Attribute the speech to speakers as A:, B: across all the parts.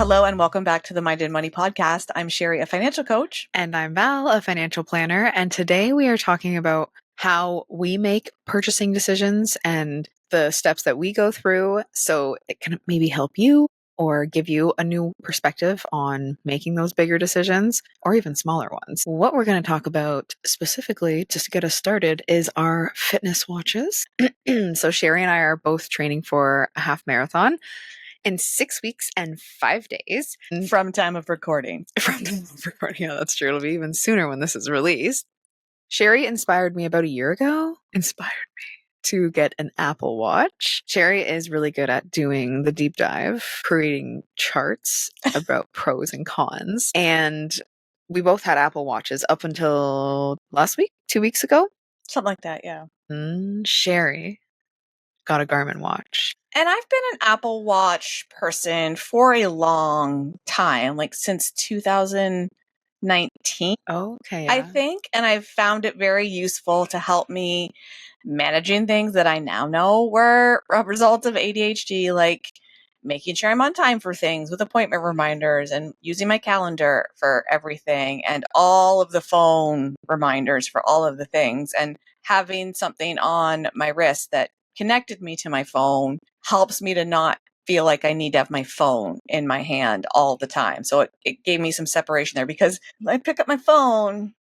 A: Hello and welcome back to the Mind and Money podcast. I'm Sherry, a financial coach.
B: And I'm Val, a financial planner. And today we are talking about how we make purchasing decisions and the steps that we go through so it can maybe help you or give you a new perspective on making those bigger decisions or even smaller ones. What we're going to talk about specifically, just to get us started, is our fitness watches. So Sherry and I are both training for a half marathon in 6 weeks and 5 days.
A: From time of recording.
B: Yeah, that's true. It'll be even sooner when this is released. Sherry inspired me about a year ago. To get an Apple Watch. Sherry is really good at doing the deep dive, creating charts about pros and cons. And we both had Apple Watches up until last week, 2 weeks ago.
A: Something like that, yeah.
B: Sherry got a Garmin watch.
A: And I've been an Apple Watch person for a long time, like since 2019.
B: Okay. Yeah.
A: I think, and I've found it very useful to help me managing things that I now know were a result of ADHD, like making sure I'm on time for things with appointment reminders and using my calendar for everything and all of the phone reminders for all of the things, and having something on my wrist that connected me to my phone helps me to not feel like I need to have my phone in my hand all the time. So it gave me some separation there, because I pick up my phone,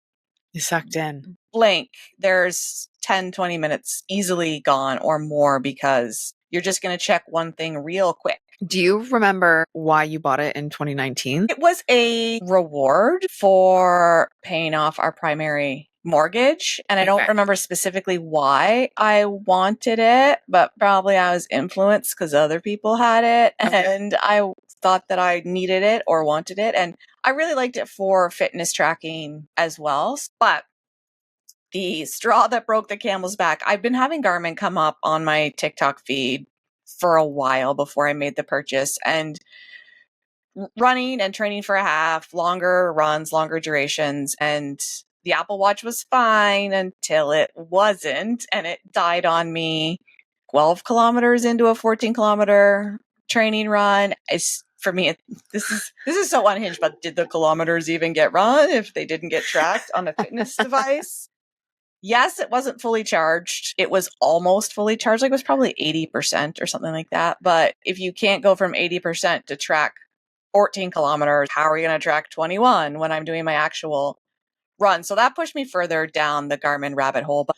B: you sucked in.
A: Blank. There's 10, 20 minutes easily gone or more because you're just going to check one thing real quick.
B: Do you remember why you bought it in 2019?
A: It was a reward for paying off our primary mortgage. And I don't remember specifically why I wanted it, but probably I was influenced because other people had it. Okay. And I thought that I needed it or wanted it. And I really liked it for fitness tracking as well. But the straw that broke the camel's back, I've been having Garmin come up on my TikTok feed for a while before I made the purchase, and running and training for a half, longer runs, longer durations. And the Apple Watch was fine until it wasn't. And it died on me 12 kilometers into a 14-kilometer training run. For me, this is so unhinged, but did the kilometers even get run if they didn't get tracked on a fitness device? Yes, it wasn't fully charged. It was almost fully charged. Like it was probably 80% or something like that. But if you can't go from 80% to track 14 kilometers, how are you going to track 21 when I'm doing my actual run? So that pushed me further down the Garmin rabbit hole. But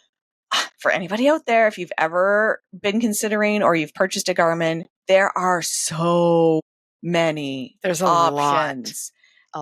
A: for anybody out there, if you've ever been considering or you've purchased a Garmin, there are so many options.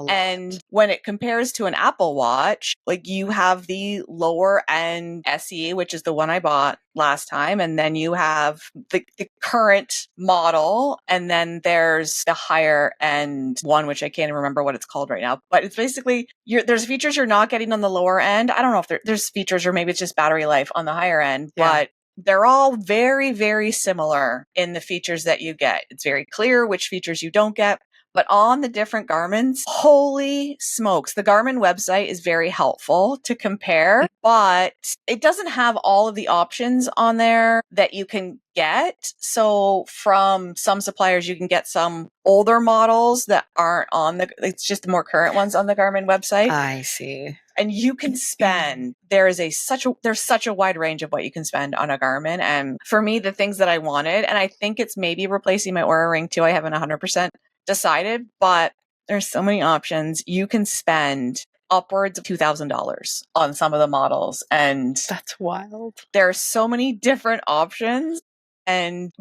A: And when it compares to an Apple Watch, like you have the lower end SE, which is the one I bought last time. And then you have the current model. And then there's the higher end one, which I can't even remember what it's called right now. But it's basically, there's features you're not getting on the lower end. I don't know if there's features, or maybe it's just battery life on the higher end. Yeah. But they're all very, very similar in the features that you get. It's very clear which features you don't get. But on the different Garmins, holy smokes, the Garmin website is very helpful to compare, but it doesn't have all of the options on there that you can get. So from some suppliers, you can get some older models that aren't on it's just the more current ones on the Garmin website.
B: I see.
A: And you can spend, there's such a wide range of what you can spend on a Garmin. And for me, the things that I wanted, and I think it's maybe replacing my Oura Ring too. I haven't 100% decided, but there's so many options. You can spend upwards of $2,000 on some of the models. And
B: that's wild.
A: There are so many different options. And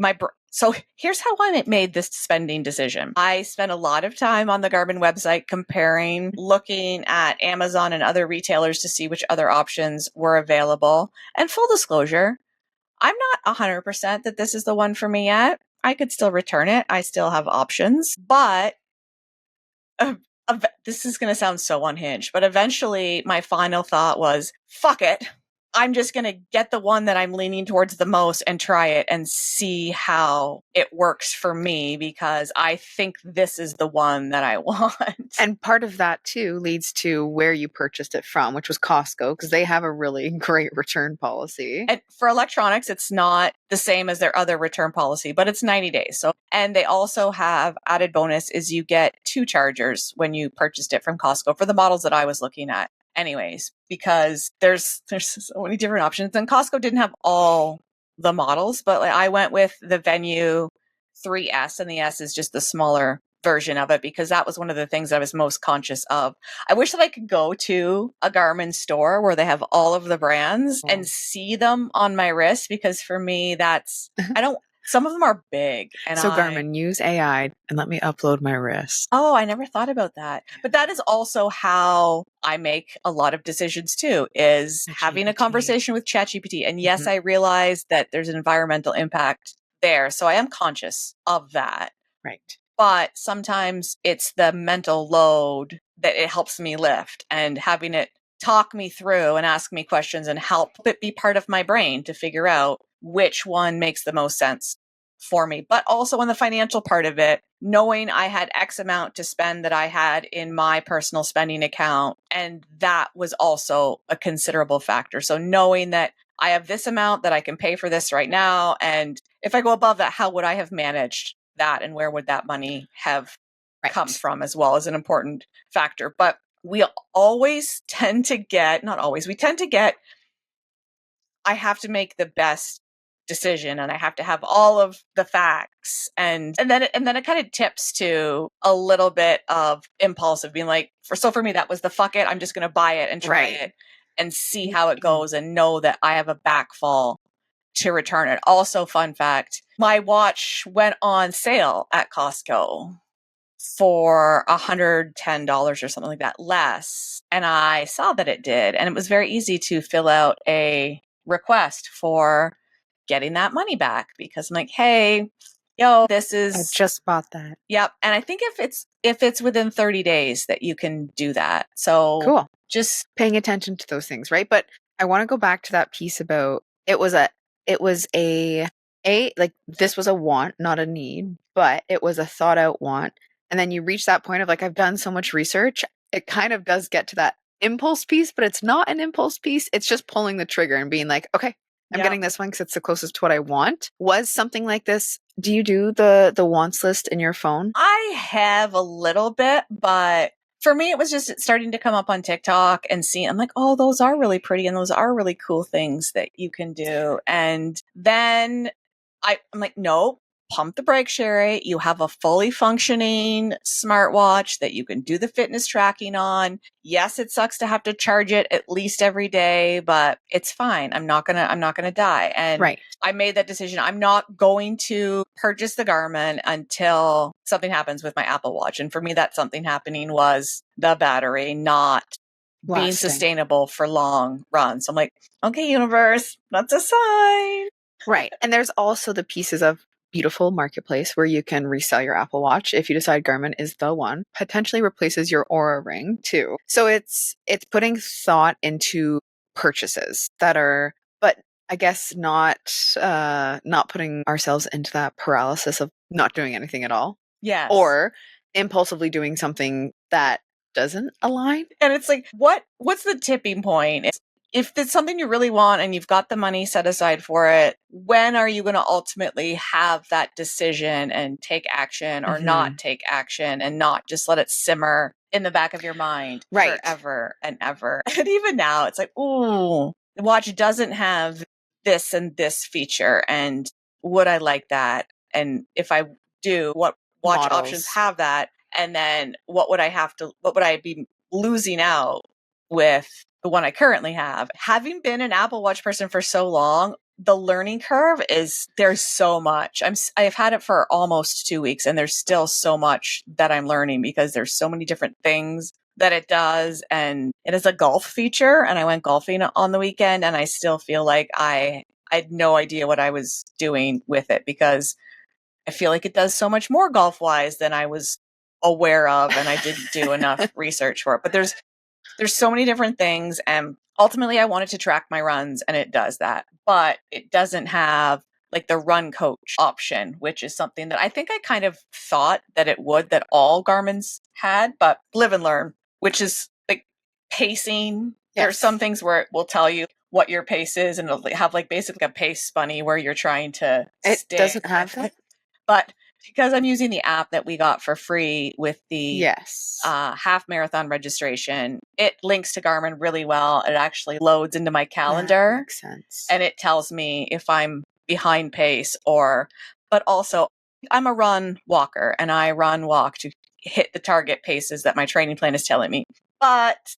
A: so here's how I made this spending decision. I spent a lot of time on the Garmin website comparing, looking at Amazon and other retailers to see which other options were available. And full disclosure, I'm not 100% that this is the one for me yet. I could still return it. I still have options, but this is going to sound so unhinged, but eventually my final thought was, fuck it. I'm just going to get the one that I'm leaning towards the most and try it and see how it works for me, because I think this is the one that I want.
B: And part of that too leads to where you purchased it from, which was Costco, because they have a really great return policy.
A: And for electronics, it's not the same as their other return policy, but it's 90 days. So, and they also have added bonus is you get 2 chargers when you purchased it from Costco for the models that I was looking at. Anyways, because there's so many different options, and Costco didn't have all the models, but like I went with the Venue 3S, and the S is just the smaller version of it, because that was one of the things I was most conscious of. I wish that I could go to a Garmin store where they have all of the brands and see them on my wrist, because for me, some of them are big. And
B: so Garmin, use AI and let me upload my wrist.
A: Oh, I never thought about that. But that is also how I make a lot of decisions too, is having a conversation with ChatGPT. And yes, I realize that there's an environmental impact there. So I am conscious of that.
B: Right.
A: But sometimes it's the mental load that it helps me lift, and having it talk me through and ask me questions and help it be part of my brain to figure out which one makes the most sense for me. But also on the financial part of it, knowing I had X amount to spend that I had in my personal spending account. And that was also a considerable factor. So knowing that I have this amount that I can pay for this right now, and if I go above that, how would I have managed that, and where would that money have come from, as well, as an important factor. But we always tend to get, not always, we tend to get, I have to make the best decision and I have to have all of the facts, and then it kind of tips to a little bit of impulsive being like, for me that was the fuck it, I'm just going to buy it and try it and see how it goes, and know that I have a backfall to return it. Also, fun fact, my watch went on sale at Costco for $110 or something like that less. And I saw that it did. And it was very easy to fill out a request for getting that money back, because I'm like, hey, this is,
B: I just bought that.
A: Yep. And I think if it's within 30 days that you can do that. So
B: cool.
A: Just
B: paying attention to those things, right? But I want to go back to that piece about it was a like, this was a want, not a need, but it was a thought out want. And then you reach that point of like, I've done so much research. It kind of does get to that impulse piece, but it's not an impulse piece. It's just pulling the trigger and being like, okay, I'm getting this one because it's the closest to what I want. Was something like this? Do you do the wants list in your phone?
A: I have a little bit, but for me, it was just starting to come up on TikTok and see, I'm like, oh, those are really pretty and those are really cool things that you can do. And then I'm like, no, pump the brakes, Sherry. You have a fully functioning smartwatch that you can do the fitness tracking on. Yes, it sucks to have to charge it at least every day, but it's fine. I'm not gonna die. And I made that decision. I'm not going to purchase the Garmin until something happens with my Apple Watch. And for me, that something happening was the battery not being sustainable for long runs. So I'm like, okay, universe, that's a sign.
B: Right. And there's also the pieces of beautiful marketplace where you can resell your Apple Watch if you decide Garmin is the one. Potentially replaces your Aura ring too. So it's putting thought into purchases that are, but I guess not putting ourselves into that paralysis of not doing anything at all.
A: Yes.
B: Or impulsively doing something that doesn't align.
A: And it's like, what's the tipping point? If it's something you really want and you've got the money set aside for it, when are you going to ultimately have that decision and take action or not take action, and not just let it simmer in the back of your mind forever and ever? And even now, it's like, ooh, the watch doesn't have this and this feature. And would I like that? And if I do, what watch options have that? And then what would I be losing out with the one I currently have? Having been an Apple Watch person for so long, the learning curve there's so much. I've had it for almost 2 weeks and there's still so much that I'm learning, because there's so many different things that it does. And it is a golf feature, and I went golfing on the weekend and I still feel like I had no idea what I was doing with it, because I feel like it does so much more golf wise than I was aware of, and I didn't do enough research for it. But there's there's so many different things. And ultimately I wanted to track my runs and it does that, but it doesn't have like the run coach option, which is something that I think I kind of thought that it would, that all Garmin's had, but live and learn, which is like pacing.
B: Yes.
A: There's some things where it will tell you what your pace is and it'll have like basically a pace bunny where you're trying to
B: It
A: stay
B: doesn't have that.
A: But because I'm using the app that we got for free with the
B: Yes.
A: half marathon registration, it links to Garmin really well. It actually loads into my
B: That
A: calendar
B: makes sense.
A: and it tells me if I'm behind pace but also I'm a run walker and I run walk to hit the target paces that my training plan is telling me. But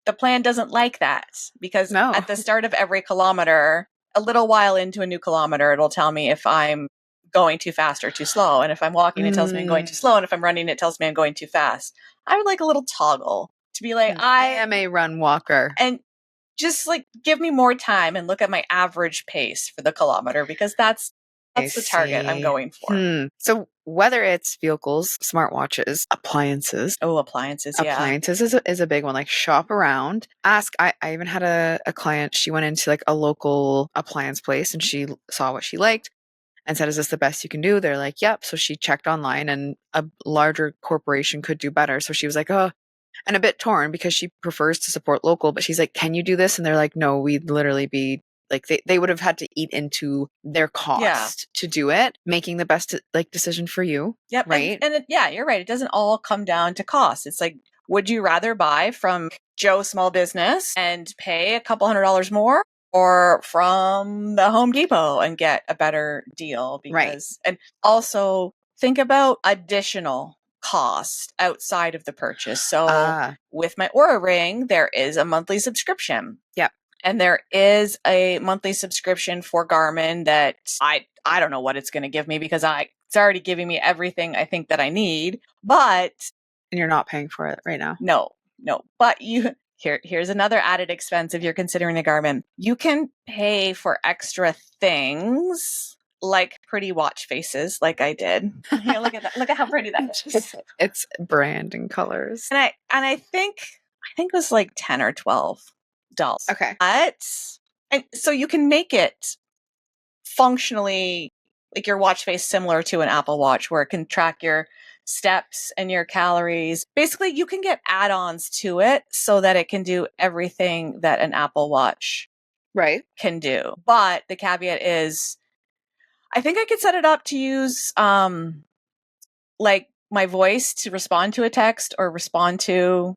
A: the plan doesn't like that because
B: No.
A: at the start of every kilometer, a little while into a new kilometer, it'll tell me if I'm going too fast or too slow. And if I'm walking, it tells me I'm going too slow. And if I'm running, it tells me I'm going too fast. I would like a little toggle to be like,
B: I am a run walker.
A: And just like give me more time and look at my average pace for the kilometer because that's the target I'm going for.
B: So whether it's vehicles, smartwatches, appliances.
A: Oh, appliances, yeah.
B: Appliances is a big one. Like shop around, ask. I even had a client, she went into like a local appliance place and she saw what she liked and said, is this the best you can do? They're like, yep. So she checked online and a larger corporation could do better. So she was like, oh, and a bit torn because she prefers to support local, but she's like, can you do this? And they're like, no, we'd literally be like, they would have had to eat into their cost to do it, making the best like decision for you.
A: Yep.
B: Right.
A: And yeah, you're right. It doesn't all come down to cost. It's like, would you rather buy from Joe Small Business and pay a couple $100 more or from the Home Depot and get a better deal? Because, and also think about additional cost outside of the purchase. So with my Aura Ring, there is a monthly subscription.
B: Yep.
A: And there is a monthly subscription for Garmin that I don't know what it's going to give me because it's already giving me everything I think that I need, but
B: and you're not paying for it right now.
A: No. But here's another added expense if you're considering a Garmin. You can pay for extra things like pretty watch faces, like I did. Here, look at that. Look at how pretty that is.
B: It's brand and colors.
A: And I think it was like $10 or $12.
B: Okay.
A: And so you can make it functionally like your watch face similar to an Apple Watch where it can track your steps and your calories. Basically, you can get add-ons to it so that it can do everything that an Apple Watch can do. But the caveat is I think I could set it up to use like my voice to respond to a text or respond to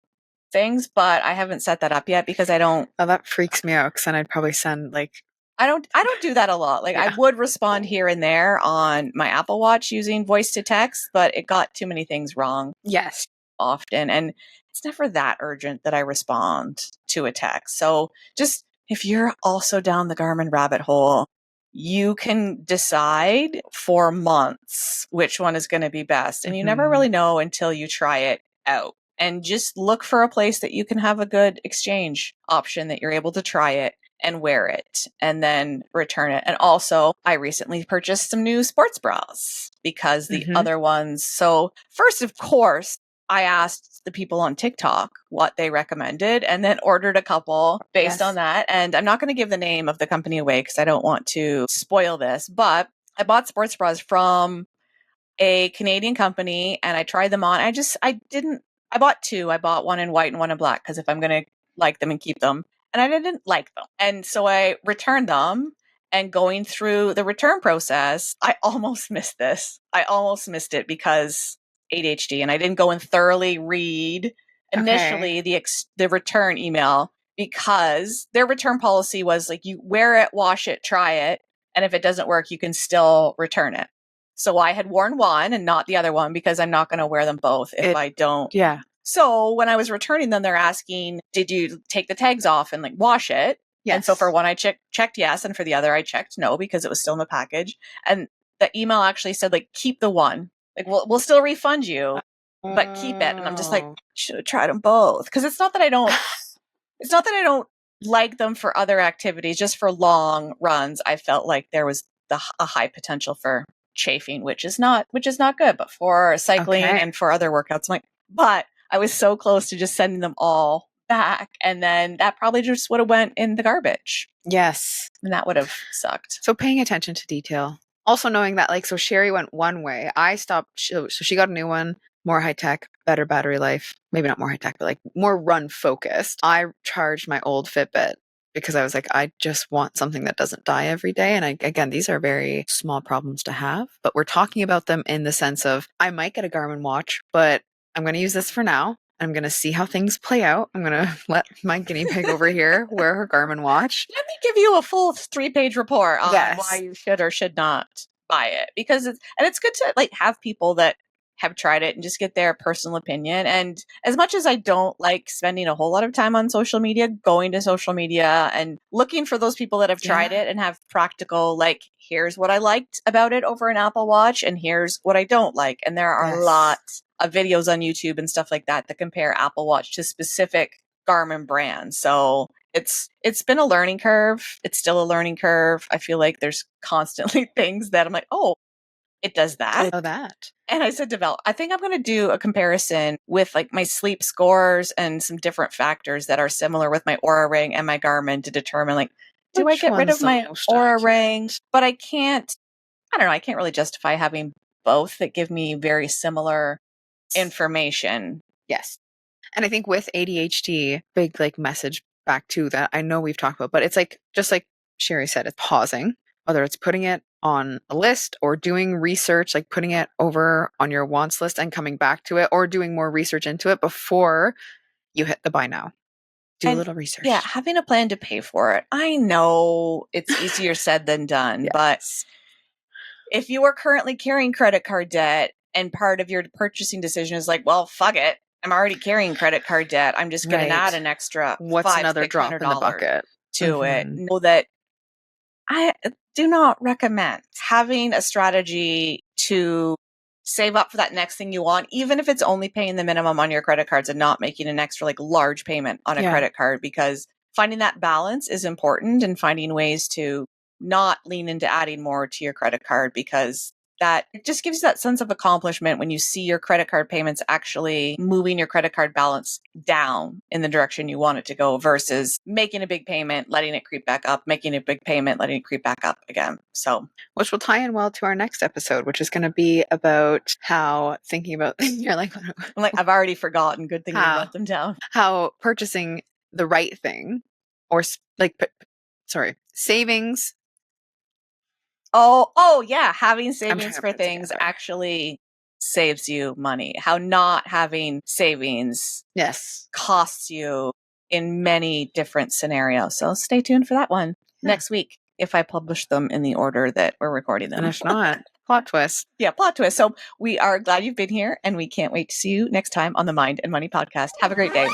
A: things, but I haven't set that up yet because I don't.
B: Oh, that freaks me out because then I'd probably send like.
A: I don't do that a lot. Like I would respond here and there on my Apple Watch using voice to text, but it got too many things wrong.
B: Yes.
A: Often. And it's never that urgent that I respond to a text. So just if you're also down the Garmin rabbit hole, you can decide for months which one is going to be best. And you never really know until you try it out. And just look for a place that you can have a good exchange option that you're able to try it and wear it and then return it. And also, I recently purchased some new sports bras because the other ones. So first, of course, I asked the people on TikTok what they recommended and then ordered a couple based on that. And I'm not going to give the name of the company away because I don't want to spoil this, but I bought sports bras from a Canadian company and I tried them on. I bought two. I bought one in white and one in black because if I'm going to like them and keep them, and I didn't like them. And so I returned them, and going through the return process, I almost missed this. I almost missed it because ADHD, and I didn't go and thoroughly read initially the return email because their return policy was like you wear it, wash it, try it, and if it doesn't work, you can still return it. So I had worn one and not the other one because I'm not going to wear them both if I don't.
B: Yeah.
A: So when I was returning them, they're asking, did you take the tags off and like wash it? Yes. And so for one, I checked yes. And for the other, I checked no because it was still in the package. And the email actually said like, keep the one. Like, we'll still refund you, but keep it. And I'm just like, should have tried them both. Cause it's not that I don't like them for other activities, just for long runs. I felt like there was a high potential for chafing, which is not good, but for cycling and for other workouts, I'm like, but I was so close to just sending them all back. And then that probably just would have went in the garbage.
B: Yes.
A: And that would have sucked.
B: So paying attention to detail. Also knowing that, like, so Sherry went one way. I stopped. So she got a new one, more high tech, better battery life. Maybe not more high tech, but like more run focused. I charged my old Fitbit because I was like, I just want something that doesn't die every day. And again, these are very small problems to have, but we're talking about them in the sense of I might get a Garmin watch, but I'm going to use this for now. I'm going to see how things play out. I'm going to let my guinea pig over here wear her Garmin watch.
A: Let me give you a full 3-page report on
B: Yes.
A: why you should or should not buy it. Because it's good to like have people that have tried it and just get their personal opinion. And as much as I don't like spending a whole lot of time on social media, going to social media and looking for those people that have tried it and have practical, like, here's what I liked about it over an Apple Watch and here's what I don't like. And there are a lot of videos on YouTube and stuff like that that compare Apple Watch to specific Garmin brands. So it's been a learning curve. It's still a learning curve. I feel like there's constantly things that I'm like, oh, it does that.
B: Oh, that.
A: And I said, I think I'm going to do a comparison with like my sleep scores and some different factors that are similar with my Aura Ring and my Garmin to determine, like, do I get rid of my Aura Ring? But I don't know, I can't really justify having both that give me very similar information.
B: Yes. And I think with ADHD, big like message back to that I know we've talked about, but it's like, just like Sherry said, it's pausing, whether it's putting it on a list or doing research, like putting it over on your wants list and coming back to it or doing more research into it before you hit the buy now. Do a little research.
A: Yeah, having a plan to pay for it. I know it's easier said than done, but if you are currently carrying credit card debt and part of your purchasing decision is like, well, fuck it, I'm already carrying credit card debt, I'm just going to add an extra
B: another drop in the bucket
A: to it. Know that I do not recommend having a strategy to save up for that next thing you want, even if it's only paying the minimum on your credit cards and not making an extra like large payment on a credit card, because finding that balance is important and finding ways to not lean into adding more to your credit card, because that it just gives you that sense of accomplishment when you see your credit card payments actually moving your credit card balance down in the direction you want it to go versus making a big payment, letting it creep back up, making a big payment, letting it creep back up again. So,
B: which will tie in well to our next episode, which is going to be about how thinking about, you're like,
A: I'm like, I've already forgotten. Good thing you wrote them down.
B: How purchasing the right thing or like, savings.
A: Oh yeah. Having savings for things actually saves you money. How not having savings costs you in many different scenarios. So stay tuned for that one next week if I publish them in the order that we're recording them.
B: And if not, plot twist.
A: Yeah, plot twist. So we are glad you've been here and we can't wait to see you next time on the Mind and Money podcast. Have a great day.